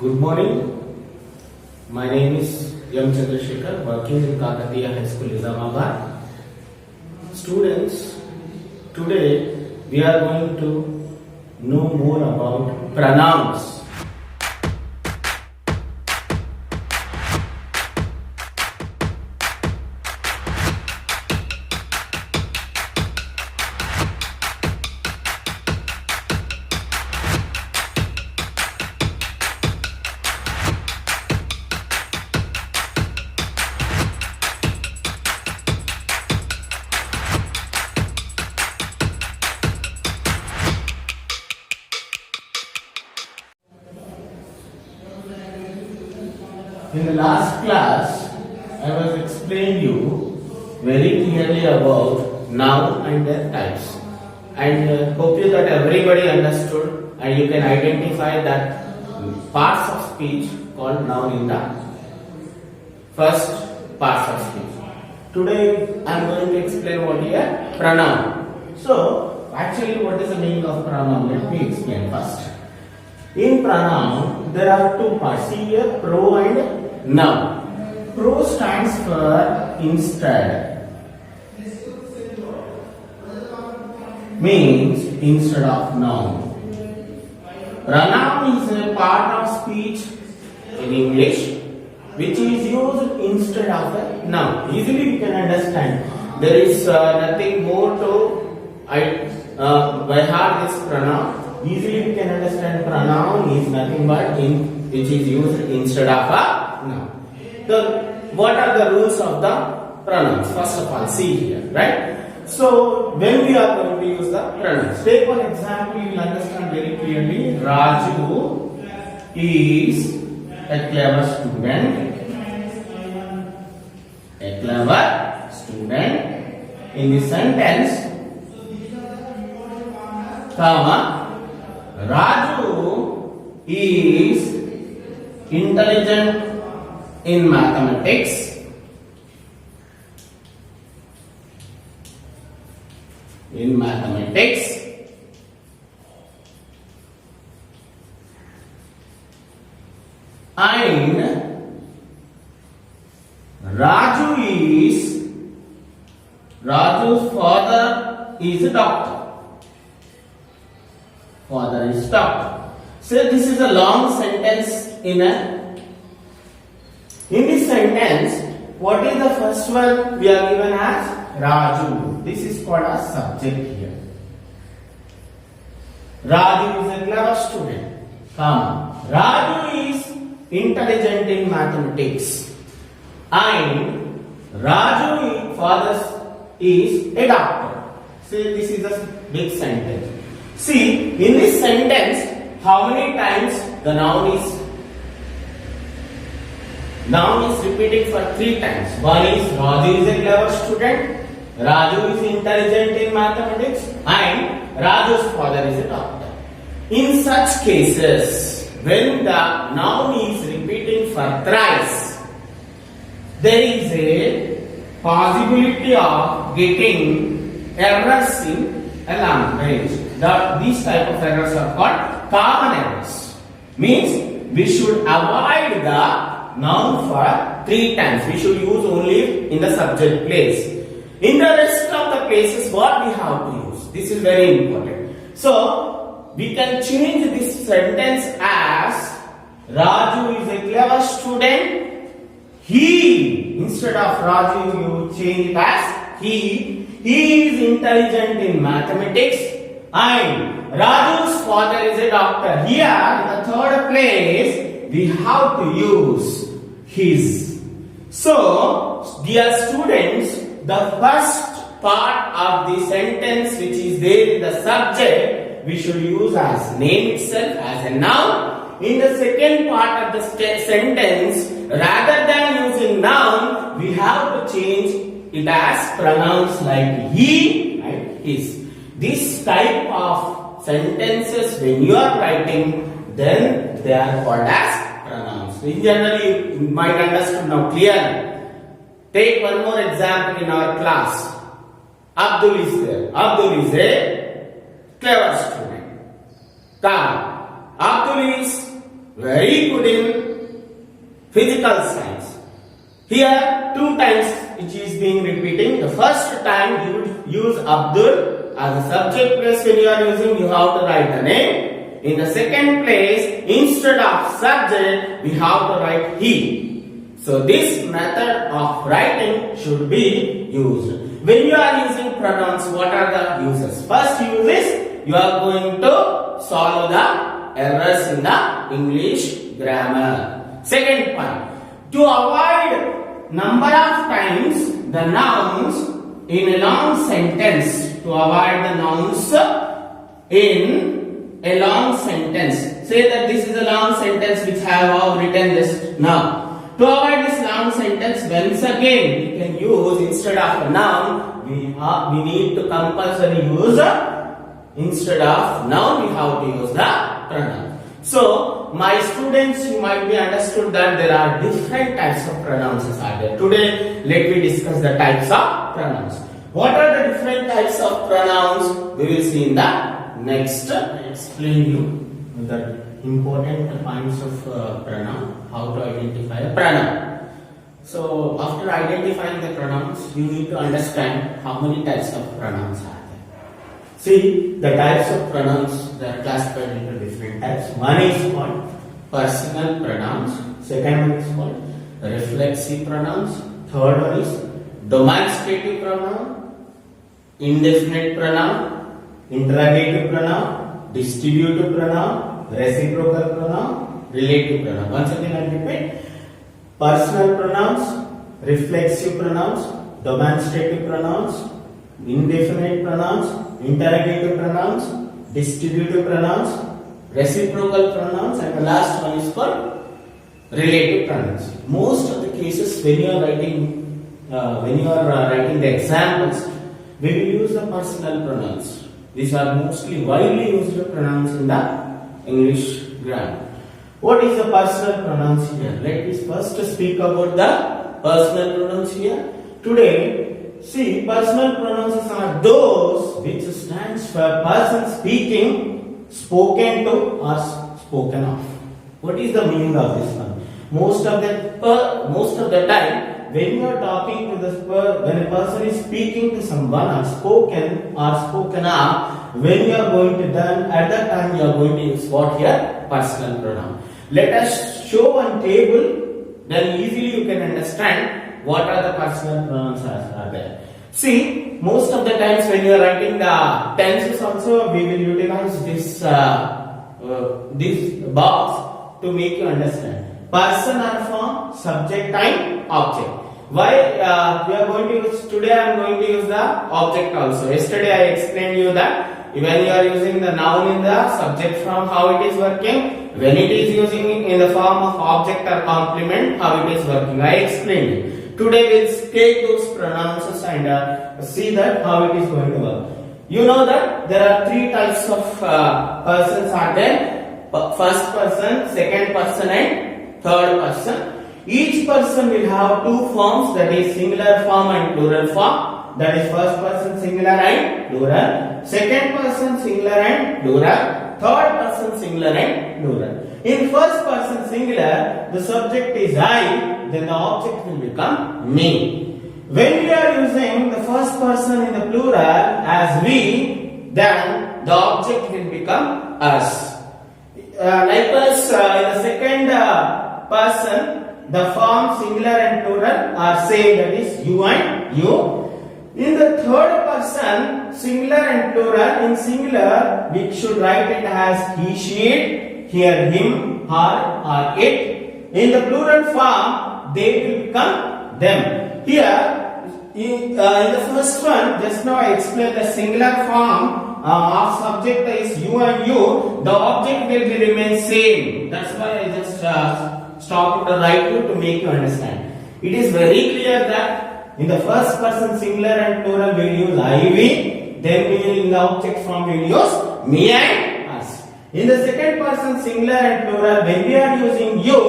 Good morning. My name is M. Chandrasekhar, working in Kakatiya High School, Nizamabad. Students, today we are going to know more about pronouns. In the last class, I was explaining you very clearly about noun and their types, and hope you that everybody understood and you can identify that parts of speech called noun in the first parts of speech. Today I am going to explain what is a pronoun. So actually, what is the meaning of pronoun? Let me explain first. In pronoun, there are two parts. See here, pro and noun. Pro stands for instead. Means instead of noun. Pronoun is a part of speech in English which is used instead of a noun. Easily we can understand. There is nothing more to by heart this pronoun. Easily we can understand pronoun is nothing but which is used instead of a noun. So what are the rules of the pronouns? First of all, see here, right? So when we are going to use the pronouns, take one example, you will understand very clearly. Raju is a clever student. A clever student. In the sentence, comma, Raju is intelligent in mathematics. In mathematics. And Raju's father is a doctor. Father is doctor. So this is a long sentence in this sentence, what is the first one we are given as Raju. This is called a subject here. Raju is a clever student. Raju is intelligent in mathematics. And Raju father is a doctor. So this is a big sentence. See, in this sentence, how many times the noun is repeating for 3 times. One is Raju is a clever student, Raju is intelligent in mathematics, and Raju's father is a doctor. In such cases, when the noun is repeating for thrice, there is a possibility of getting errors in a language. These type of errors are called common errors. Means we should avoid the noun for 3 times. We should use only in the subject place. In the rest of the places, what we have to use? This is very important. So we can change this sentence as Raju is a clever student. He, instead of Raju, you change it as he. He is intelligent in mathematics. And Raju's father is a doctor. Here, in the third place, we have to use his. So, dear students, the first part of the sentence which is there in the subject, we should use as name itself, as a noun. In the second part of the sentence, rather than using noun, we have to change it as pronouns like he and his. This type of sentences, when you are writing, then they are called as pronouns. In general, you might understand now clearly. Take one more example in our class. Abdul is there. Abdul is a clever student. Abdul is very good in physical science. Here, 2 times it is being repeating. The first time you would use Abdul as a subject place. When you are using, you have to write the name. In the second place, instead of subject, we have to write he. So this method of writing should be used. When you are using pronouns, what are the uses? First use is, you are going to solve the errors in the English grammar. Second point, to avoid number of times the nouns in a long sentence, to avoid the nouns in a long sentence. Say that this is a long sentence which I have written just now. To avoid this long sentence, once again we can use, instead of a noun, we need to compulsory use instead of noun, we have to use the pronoun. So, my students, you might be understood that there are different types of pronouns are there. Today, let me discuss the types of pronouns. What are the different types of pronouns? We will see in the next. Explain you the important points of pronoun, how to identify a pronoun. So, after identifying the pronouns, you need to understand how many types of pronouns are there. See, the types of pronouns, they are classified into different types. One is called personal pronouns. Second one is called reflexive pronouns. Third one is demonstrative pronoun, indefinite pronoun, interrogative pronoun, distributive pronoun, reciprocal pronoun, relative pronoun. Once again I repeat: personal pronouns, reflexive pronouns, demonstrative pronouns, indefinite pronouns, interrogative pronouns, distributive pronouns, reciprocal pronouns, and the last one is called relative pronouns. Most of the cases when you are writing the examples, we will use the personal pronouns. These are mostly widely used pronouns in the English grammar. What is the personal pronouns here? Let us first speak about the personal pronouns here. Today, see, personal pronouns are those which stands for person speaking, spoken to, or spoken of. What is the meaning of this one? Most of the time, when you are talking to when a person is speaking to someone, or spoken of, when you are going to done, at that time you are going to use what here? Personal pronoun. Let us show one table, then easily you can understand what are the personal pronouns are there. See, most of the times when you are writing the tenses also, we will utilize this box to make you understand. Person or form, subject and object. Why we are going to use today? I am going to use the object also. Yesterday I explained you that when you are using the noun in the subject form, how it is working. When it is using in the form of object or complement, how it is working. I explained it. Today we will take those pronouns and see that how it is going to work. You know that there are 3 types of persons are there: first person, second person, and third person. Each person will have 2 forms, that is singular form and plural form. That is first person singular and plural, second person singular and plural, third person singular and plural. In first person singular, the subject is I, then the object will become me. When we are using the first person in the plural as we, then the object will become us. Likewise, in the second person, the form singular and plural are same, that is you and you. In the third person, singular and plural, in singular we should write it as he, she, it, here him, her, or it. In the plural form, they will become them. Here, in the first one, just now I explained the singular form of subject is you and you, the object will be remain same. That's why I just stopped the right to make you understand. It is very clear that in the first person singular and plural we will use I, we, then we will in the object form we will use me and us. In the second person singular and plural, when we are using you,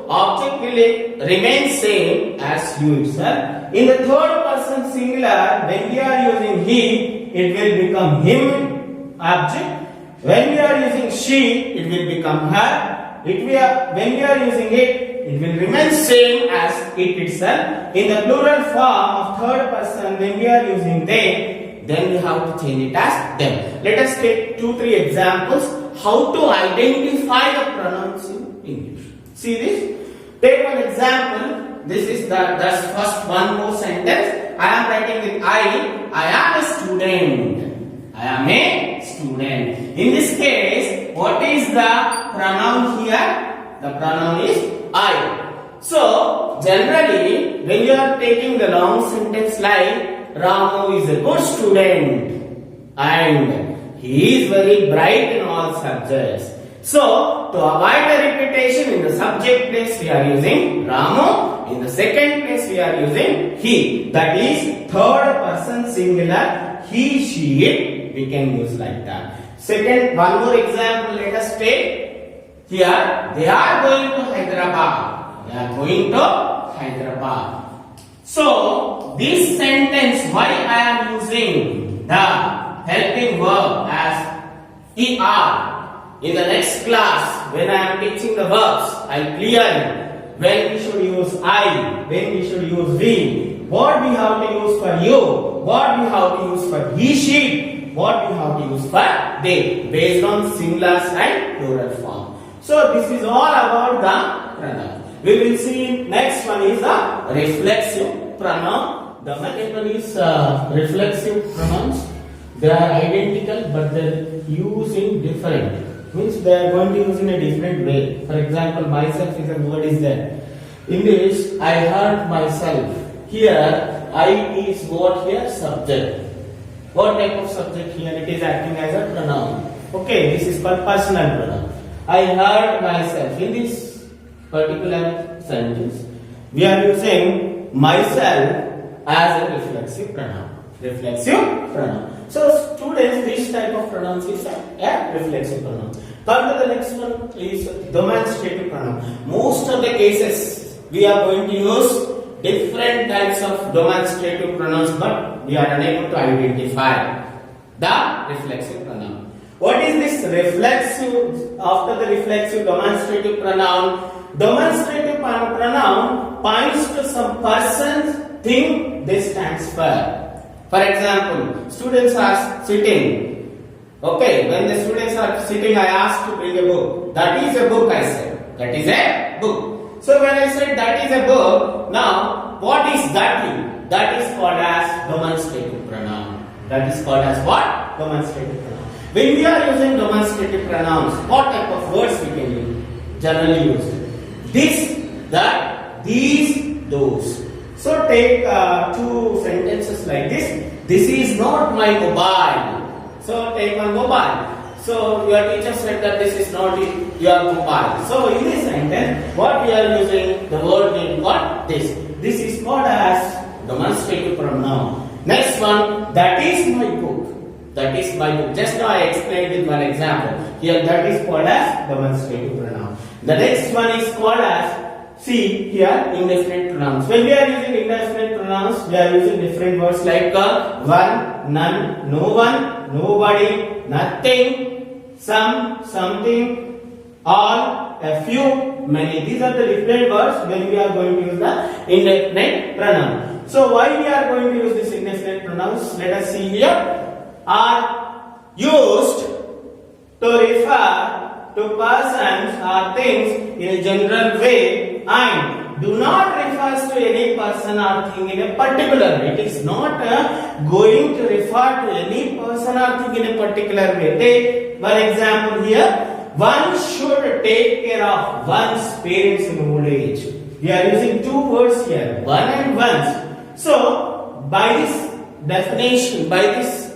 object will remain same as you itself. In the third person singular, when we are using he, it will become him object. When we are using she, it will become her. when we are using it will remain same as it itself. In the plural form of third person, when we are using they, then we have to change it as them. Let us take 2-3 examples how to identify the pronouns in English. See this? Take one example. This is that's first one more sentence. I am writing with I am a student. I am a student. In this case, what is the pronoun here? The pronoun is I. So, generally, when you are taking the long sentence like Ramu is a good student and he is very bright in all subjects. So, to avoid the repetition, in the subject place we are using Ramu. In the second place we are using he. That is third person singular. He, she, it. We can use like that. Second, one more example. Let us take here. They are going to Hyderabad. They are going to Hyderabad. So, this sentence, why I am using the helping verb as er. In the next class, when I am teaching the verbs, I will clear it. When we should use I, when we should use we, what we have to use for you, what we have to use for he, she, what we have to use for they, based on singular and plural form. So this is all about the pronoun. We will see next one is the reflexive pronoun. The second one is reflexive pronouns. They are identical but they are used in different. Means they are going to use in a different way. For example, myself is a word is there. In this, I heard myself. Here, I is what here? Subject. What type of subject here? It is acting as a pronoun. Okay, this is called personal pronoun. I heard myself. In this particular sentence, we are using myself as a reflexive pronoun. Reflexive pronoun. So, students, this type of pronouns is a reflexive pronoun. Come to the next one is demonstrative pronoun. Most of the cases we are going to use different types of demonstrative pronouns, but we are unable to identify the reflexive pronoun. What is this reflexive? After the reflexive demonstrative pronoun, demonstrative pronoun points to some person, thing they stands for. For example, students are sitting. Okay, when the students are sitting, I asked to bring a book. That is a book, I said. That is a book. So when I said that is a book, now what is that thing? That is called as demonstrative pronoun. That is called as what? Demonstrative pronoun. When we are using demonstrative pronouns, what type of words we can use? Generally used. This, that, these, those. So take two sentences like this. This is not my mobile. So take one mobile. So your teacher said that this is not your mobile. So in this sentence, what we are using the word name what? This. This is called as demonstrative pronoun. Next one, that is my book. That is my book. Just now I explained with one example. Here that is called as demonstrative pronoun. The next one is called as, see here, indefinite pronouns. When we are using indefinite pronouns, we are using different words like one, none, no one, nobody, nothing, some, something, all, a few, many. These are the different words when we are going to use the indefinite pronoun. So why we are going to use this indefinite pronouns? Let us see here. Are used to refer to persons or things in a general way and do not refers to any person or thing in a particular way. It is not going to refer to any person or thing in a particular way. Take one example here. One should take care of one's parents in old age. We are using two words here, one and one's. So, by this definition, by this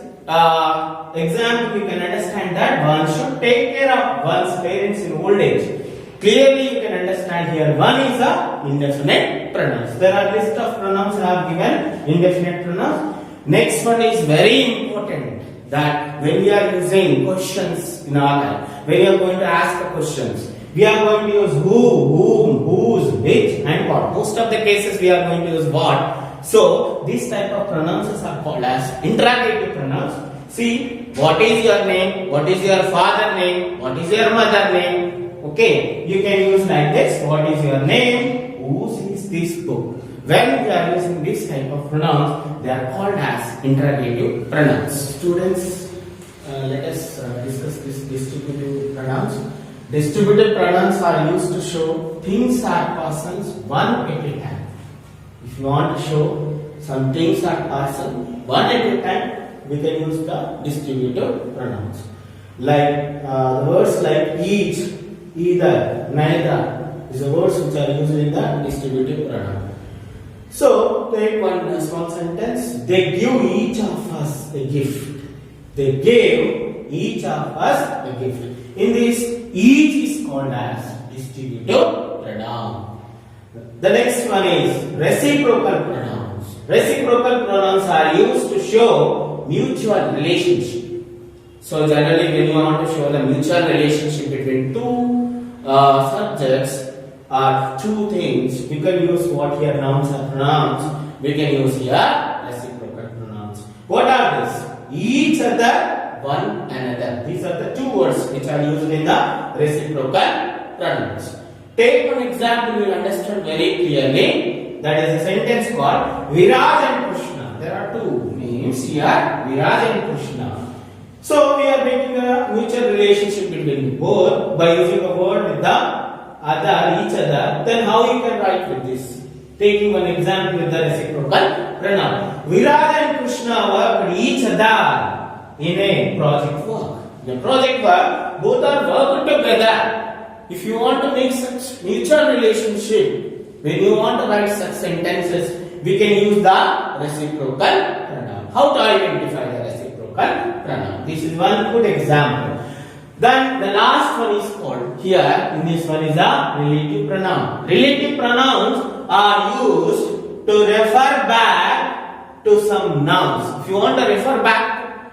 example, you can understand that one should take care of one's parents in old age. Clearly, you can understand here one is a indefinite pronouns. There are list of pronouns I have given, indefinite pronouns. Next one is very important, that when we are using questions in our life, when we are going to ask the questions, we are going to use who, whom, whose, which and what. Most of the cases we are going to use what. So, these type of pronouns are called as interrogative pronouns. See, what is your name? What is your father name? What is your mother name? Okay, you can use like this. What is your name? Whose is this book? When we are using this type of pronouns, they are called as interrogative pronouns. Students, let us discuss this distributive pronouns. Distributive pronouns are used to show things or persons one at a time. If you want to show some things or person one at a time, we can use the distributive pronouns. Like the words like each, either, neither is the words which are used in the distributive pronoun. So take one small sentence. They give each of us a gift. They gave each of us a gift. In this, each is called as distributive pronoun. The next one is reciprocal pronouns. Reciprocal pronouns are used to show mutual relationship. So generally, when you want to show the mutual relationship between two subjects or two things, we can use what here nouns or pronouns. We can use here reciprocal pronouns. What are these? Each other, one another. These are the two words which are used in the reciprocal pronouns. Take one example, you will understand very clearly. That is a sentence called Viraj and Krishna. There are two names here, Viraj and Krishna. So we are making a mutual relationship between both by using a word with the other, each other. Then how you can write with this? Taking one example with the reciprocal pronoun. Viraj and Krishna worked each other in a project work. In a project work, both are worked together. If you want to make such mutual relationship, when you want to write such sentences, we can use the reciprocal pronoun. How to identify the reciprocal pronoun? This is one good example. Then the last one is called here. In this one is a relative pronoun. Relative pronouns are used to refer back to some nouns. If you want to refer back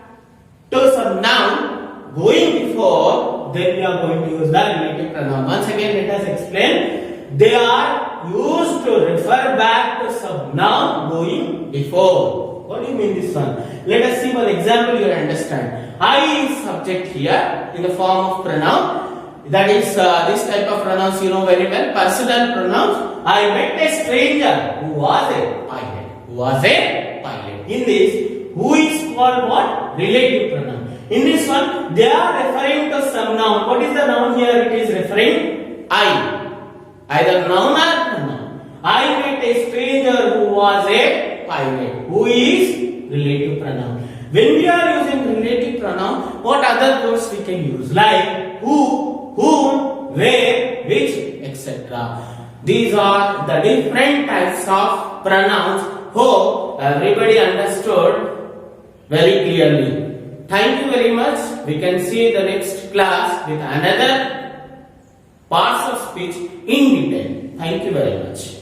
to some noun going before, then we are going to use the relative pronoun. Once again, let us explain. They are used to refer back to some noun going before. What do you mean this one? Let us see one example, you will understand. I is subject here in the form of pronoun. That is this type of pronouns you know very well. Personal pronouns. I met a stranger who was a pilot. Who was a pilot. In this, who is called what? Relative pronoun. In this one, they are referring to some noun. What is the noun here? It is referring I. Either noun or pronoun. I met a stranger who was a pilot. Who is relative pronoun. When we are using relative pronoun, what other words we can use? Like who, whom, where, which, etc. These are the different types of pronouns. Hope everybody understood very clearly. Thank you very much. We can see the next class with another parts of speech in detail. Thank you very much.